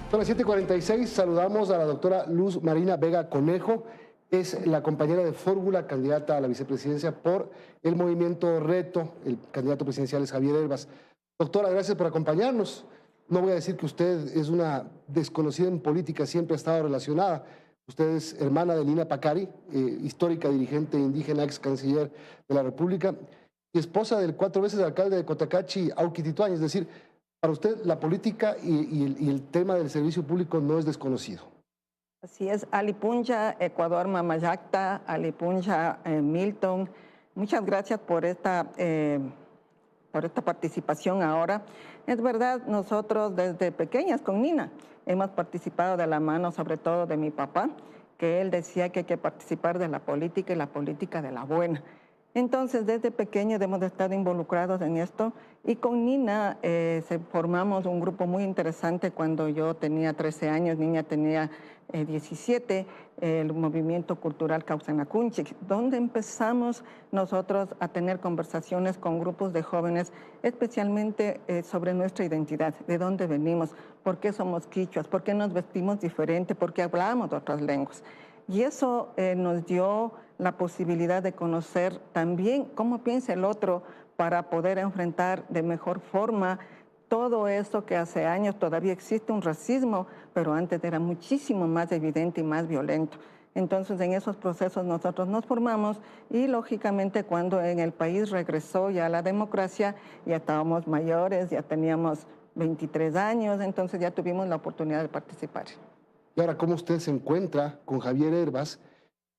Son las 7:46, saludamos a la doctora Luz Marina Vega Conejo, es la compañera de fórmula candidata a la vicepresidencia por el movimiento Reto, el candidato presidencial es Javier Herbas. Doctora, gracias por acompañarnos. No voy a decir que usted es una desconocida en política, siempre ha estado relacionada. Usted es hermana de Nina Pacari, histórica dirigente indígena, ex canciller de la República, y esposa del 4 veces alcalde de Cotacachi, Auqui Tituán. Es decir, para usted la política y el tema del servicio público no es desconocido. Así es, Alipuncha, Ecuador, Mamayacta, Alipuncha, Milton. Muchas gracias por esta participación ahora. Es verdad, nosotros desde pequeñas con Nina hemos participado de la mano, sobre todo de mi papá, que él decía que hay que participar de la política y la política de la buena. Entonces, desde pequeños hemos estado involucrados en esto y con Nina formamos un grupo muy interesante cuando yo tenía 13 años, Nina tenía 17, el movimiento cultural Causanacunchic, donde empezamos nosotros a tener conversaciones con grupos de jóvenes, especialmente sobre nuestra identidad, de dónde venimos, por qué somos quichuas, por qué nos vestimos diferente, por qué hablamos de otras lenguas. Y eso nos dio la posibilidad de conocer también cómo piensa el otro para poder enfrentar de mejor forma todo esto que hace años todavía existe un racismo, pero antes era muchísimo más evidente y más violento. Entonces, en esos procesos nosotros nos formamos y, lógicamente, cuando en el país regresó ya la democracia, ya estábamos mayores, ya teníamos 23 años, entonces ya tuvimos la oportunidad de participar. Y ahora, ¿cómo usted se encuentra con Javier Herbas?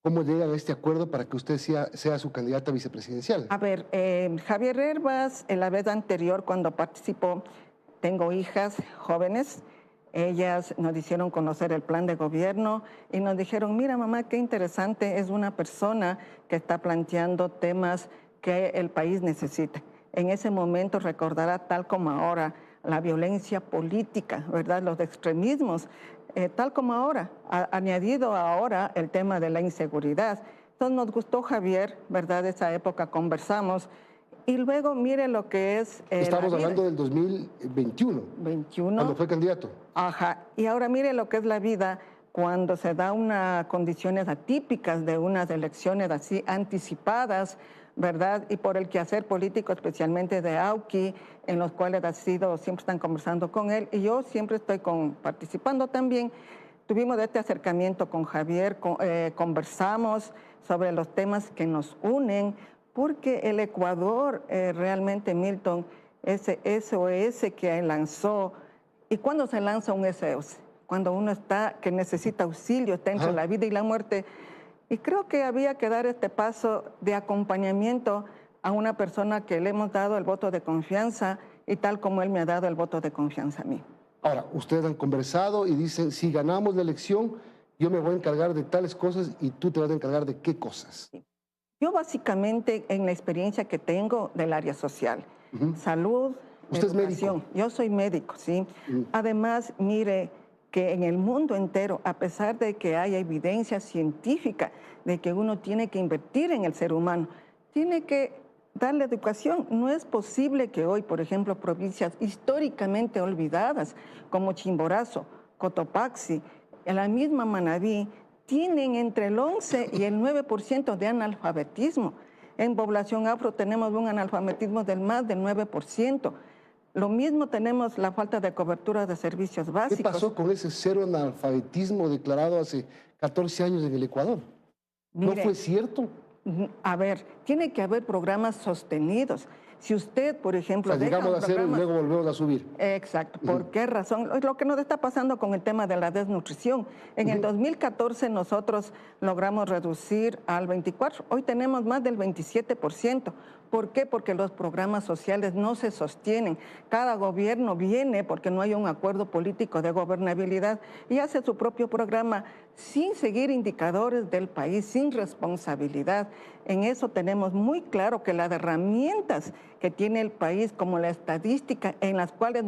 ¿Cómo llegan a este acuerdo para que usted sea su candidata vicepresidencial? A ver, Javier Herbas, en la vez anterior cuando participó, tengo hijas jóvenes, ellas nos hicieron conocer el plan de gobierno y nos dijeron, mira mamá, qué interesante, es una persona que está planteando temas que el país necesita. En ese momento recordará, tal como ahora, la violencia política, ¿verdad? Los extremismos, tal como ahora, añadido ahora el tema de la inseguridad. Entonces nos gustó Javier, ¿verdad? De esa época conversamos y luego mire lo que es... Estamos hablando del 2021. 21. Cuando fue candidato. Ajá, y ahora mire lo que es la vida cuando se da unas condiciones atípicas de unas elecciones así anticipadas, ¿verdad? Y por el quehacer político, especialmente de Auqui, en los cuales siempre están conversando con él, y yo siempre estoy participando también. Tuvimos este acercamiento con Javier, conversamos sobre los temas que nos unen, porque el Ecuador realmente, Milton, ese SOS que lanzó, ¿y cuándo se lanza un SOS? Cuando uno que necesita auxilio, está entre la vida y la muerte. Y creo que había que dar este paso de acompañamiento a una persona que le hemos dado el voto de confianza y tal como él me ha dado el voto de confianza a mí. Ahora, ustedes han conversado y dicen, si ganamos la elección, yo me voy a encargar de tales cosas y tú te vas a encargar de qué cosas. Sí. Yo básicamente, en la experiencia que tengo del área social, salud, ¿Usted educación. es médico? Yo soy médico, sí. Además, mire que en el mundo entero, a pesar de que haya evidencia científica de que uno tiene que invertir en el ser humano, tiene que darle educación. No es posible que hoy, por ejemplo, provincias históricamente olvidadas como Chimborazo, Cotopaxi, la misma Manabí, tienen entre el 11 y el 9% de analfabetismo. En población afro tenemos un analfabetismo del más del 9%. Lo mismo tenemos la falta de cobertura de servicios básicos. ¿Qué pasó con ese cero analfabetismo declarado hace 14 años en el Ecuador? ¿No fue cierto? A ver, tiene que haber programas sostenidos. Si usted, por ejemplo... O sea, llegamos a cero y luego volvemos a subir. Exacto. ¿Por qué razón? Lo que nos está pasando con el tema de la desnutrición. En el 2014 nosotros logramos reducir al 24%. Hoy tenemos más del 27%. ¿Por qué? Porque los programas sociales no se sostienen. Cada gobierno viene, porque no hay un acuerdo político de gobernabilidad, y hace su propio programa sin seguir indicadores del país, sin responsabilidad. En eso tenemos muy claro que las herramientas que tiene el país, como la estadística, en las cuales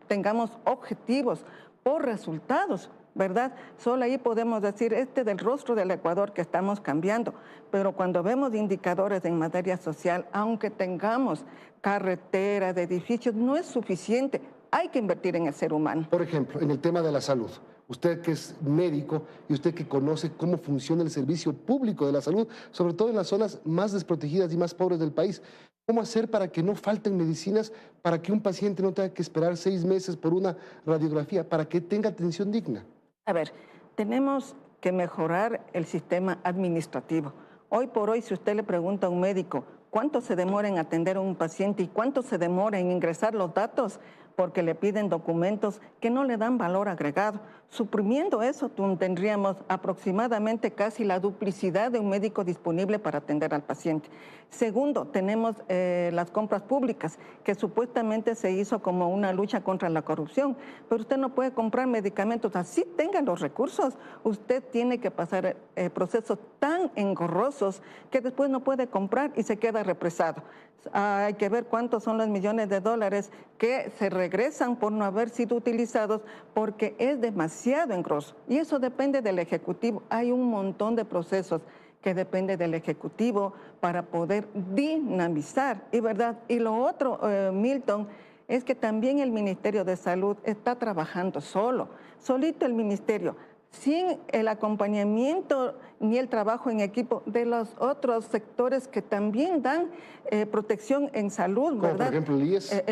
tengamos objetivos por resultados, ¿verdad? Solo ahí podemos decir, del rostro del Ecuador que estamos cambiando. Pero cuando vemos indicadores en materia social, aunque tengamos carreteras, edificios, no es suficiente. hay que invertir en el ser humano. Por ejemplo, en el tema de la salud. Usted que es médico y usted que conoce cómo funciona el servicio público de la salud, sobre todo en las zonas más desprotegidas y más pobres del país. ¿Cómo hacer para que no falten medicinas, para que un paciente no tenga que esperar 6 meses por una radiografía, para que tenga atención digna? A ver, tenemos que mejorar el sistema administrativo. Hoy por hoy, si usted le pregunta a un médico cuánto se demora en atender a un paciente y cuánto se demora en ingresar los datos, porque le piden documentos que no le dan valor agregado. Suprimiendo eso, tendríamos aproximadamente casi la duplicidad de un médico disponible para atender al paciente. Segundo, tenemos las compras públicas, que supuestamente se hizo como una lucha contra la corrupción, pero usted no puede comprar medicamentos, así tenga los recursos. Usted tiene que pasar procesos tan engorrosos que después no puede comprar y se queda represado. Hay que ver cuántos son los millones de dólares que se regresan por no haber sido utilizados porque es demasiado engorroso. Y eso depende del Ejecutivo. Hay un montón de procesos que depende del Ejecutivo para poder dinamizar. Y lo otro, Milton, es que también el Ministerio de Salud está trabajando solito el ministerio, sin el acompañamiento ni el trabajo en equipo de los otros sectores que también dan protección en salud, Como ¿verdad? por ejemplo el IES.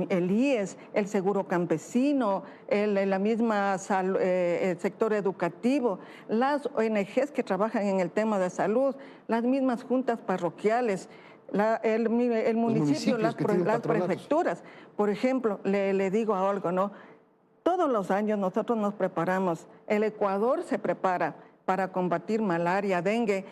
El IES, el seguro campesino, la misma el sector educativo, las ONGs que trabajan en el tema de salud, las mismas juntas parroquiales, el municipio, las prefecturas. Por ejemplo, le digo a algo, ¿no? Todos los años nosotros nos preparamos, el Ecuador se prepara para combatir malaria, dengue,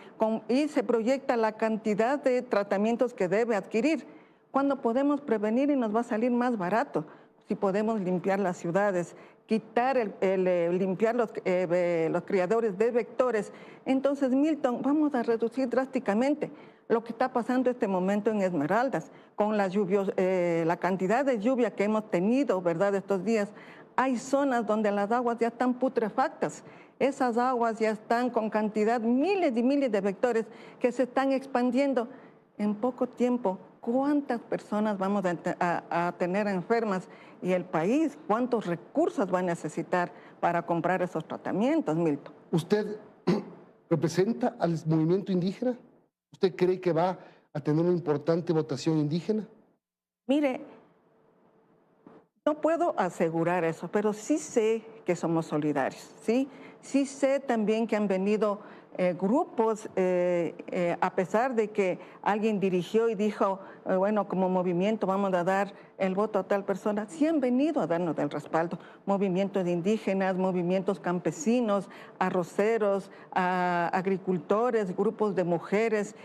y se proyecta la cantidad de tratamientos que debe adquirir. Cuando podemos prevenir y nos va a salir más barato, si podemos limpiar las ciudades, limpiar los criadores de vectores. Entonces, Milton, vamos a reducir drásticamente lo que está pasando en este momento en Esmeraldas, con las lluvias, la cantidad de lluvia que hemos tenido, ¿verdad?, estos días. Hay zonas donde las aguas ya están putrefactas. Esas aguas ya están con cantidad, miles y miles de vectores que se están expandiendo en poco tiempo. ¿Cuántas personas vamos a tener enfermas? Y el país, ¿cuántos recursos va a necesitar para comprar esos tratamientos, Milton? ¿Usted representa al movimiento indígena? ¿Usted cree que va a tener una importante votación indígena? Mire, no puedo asegurar eso, pero sí sé que somos solidarios, ¿sí? Sí sé también que han venido grupos, a pesar de que alguien dirigió y dijo, bueno, como movimiento vamos a dar el voto a tal persona, sí han venido a darnos el respaldo. Movimientos indígenas, movimientos campesinos, arroceros, agricultores, grupos de mujeres.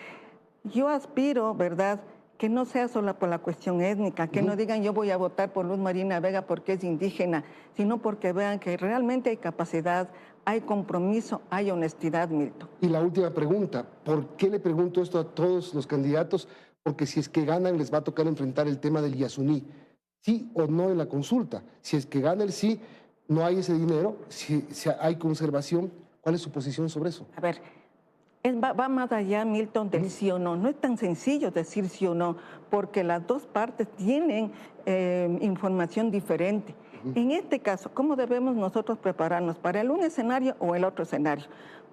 Yo aspiro, ¿verdad?, que no sea solo por la cuestión étnica, que no digan yo voy a votar por Luz Marina Vega porque es indígena, sino porque vean que realmente hay capacidad, hay compromiso, hay honestidad, Milton. Y la última pregunta, ¿por qué le pregunto esto a todos los candidatos? Porque si es que ganan les va a tocar enfrentar el tema del Yasuní, sí o no en la consulta. Si es que gana el sí, no hay ese dinero, si hay conservación, ¿cuál es su posición sobre eso? A ver, va más allá, Milton, del sí o no. No es tan sencillo decir sí o no, porque las dos partes tienen información diferente. En este caso, ¿cómo debemos nosotros prepararnos para el un escenario o el otro escenario?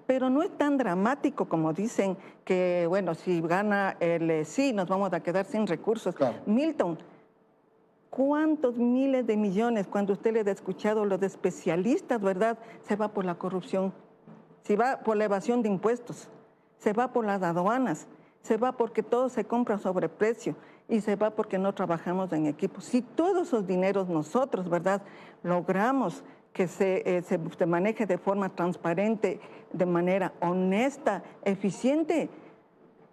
Pero no es tan dramático como dicen que, bueno, si gana el sí, nos vamos a quedar sin recursos. Claro. Milton, ¿cuántos miles de millones, cuando usted le ha escuchado los especialistas, verdad, se va por la corrupción, se va por la evasión de impuestos, se va por las aduanas, se va porque todo se compra a sobreprecio y se va porque no trabajamos en equipo? Si todos esos dineros nosotros, ¿verdad?, logramos que se maneje de forma transparente, de manera honesta, eficiente,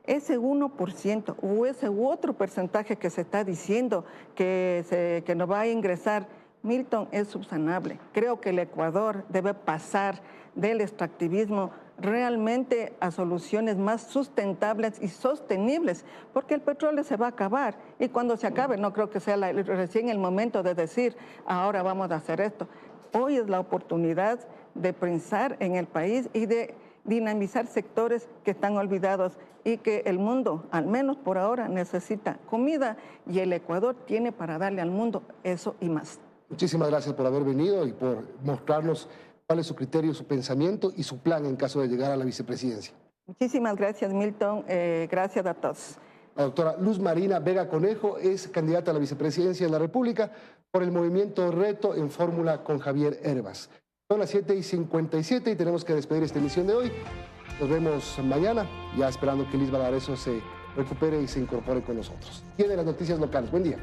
ese 1% o ese otro porcentaje que se está diciendo que nos va a ingresar, Milton, es subsanable. Creo que el Ecuador debe pasar del extractivismo realmente a soluciones más sustentables y sostenibles, porque el petróleo se va a acabar y cuando se acabe no creo que sea recién el momento de decir ahora vamos a hacer esto. Hoy es la oportunidad de pensar en el país y de dinamizar sectores que están olvidados y que el mundo, al menos por ahora, necesita comida y el Ecuador tiene para darle al mundo eso y más. Muchísimas gracias por haber venido y por mostrarnos cuál es su criterio, su pensamiento y su plan en caso de llegar a la vicepresidencia. Muchísimas gracias, Milton. Gracias a todos. La doctora Luz Marina Vega Conejo es candidata a la vicepresidencia de la República por el movimiento Reto en fórmula con Javier Hervas. Son las 7:57 y tenemos que despedir esta emisión de hoy. Nos vemos mañana, ya esperando que Liz Valareso se recupere y se incorpore con nosotros. Tiene las noticias locales. Buen día.